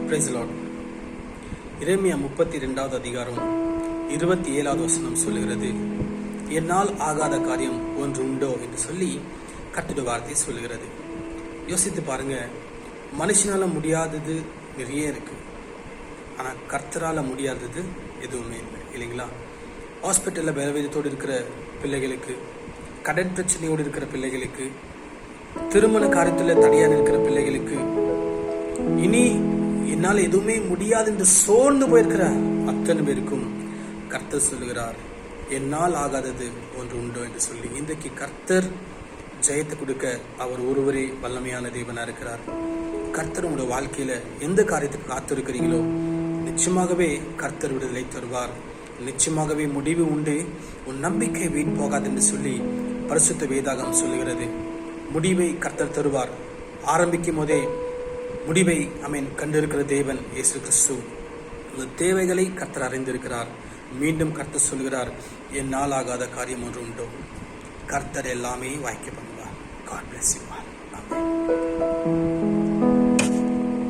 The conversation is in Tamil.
Praise the Lord. எரேமியா 32வது அதிகாரம் 27வது வசனம் சொல்லுகிறது, என்னால் ஆகாத காரியம் ஒன்று உண்டோ என்று சொல்லி கர்த்தருடைய வார்த்தை சொல்லுகிறது. யோசித்து பாருங்க, மனுஷனால முடியாதது நிறைய இருக்கு, ஆனா கர்த்தரால முடியாதது எதுவுமே இல்லை, இல்லைங்களா? ஹாஸ்பிட்டல்ல பலவீனத்தோடு இருக்கிற பிள்ளைகளுக்கு, கடன் பிரச்சனையோடு இருக்கிற பிள்ளைகளுக்கு, திருமண காரியத்தில் தடையான இருக்கிற பிள்ளைகளுக்கு, இனி என்னால் எதுவுமே முடியாது என்று சோர்ந்து போயிருக்கிற அத்தனை பேருக்கும் கர்த்தர் சொல்லுகிறார், என்னால் ஆகாதது ஒன்று உண்டோ என்று சொல்லி. இன்றைக்கு கர்த்தர் ஜெயத்தை கொடுக்க அவர் ஒருவரே வல்லமையான தேவனா இருக்கிறார். கர்த்தர் உங்களுடைய வாழ்க்கையில எந்த காரியத்துக்கு காத்திருக்கிறீங்களோ நிச்சயமாகவே கர்த்தர் விடுதலை தருவார். நிச்சயமாகவே முடிவு உண்டு, உன் நம்பிக்கை வீண் போகாது என்று சொல்லி பரிசுத்த வேதாகம் சொல்லுகிறது. முடிவை கர்த்தர் தருவார். ஆரம்பிக்கும் போதே முடிவை கண்டிருக்கிற தேவன் இயேசு கிறிஸ்து. உங்கள் தேவைகளை கர்த்தர் அறிந்திருக்கிறார். மீண்டும் கர்த்தர் சொல்கிறார், என்னால் ஆகாத காரியம் ஒன்று உண்டோ. கர்த்தர் எல்லாமே வாய்க்க பண்ணுவார். God bless you all. Amen.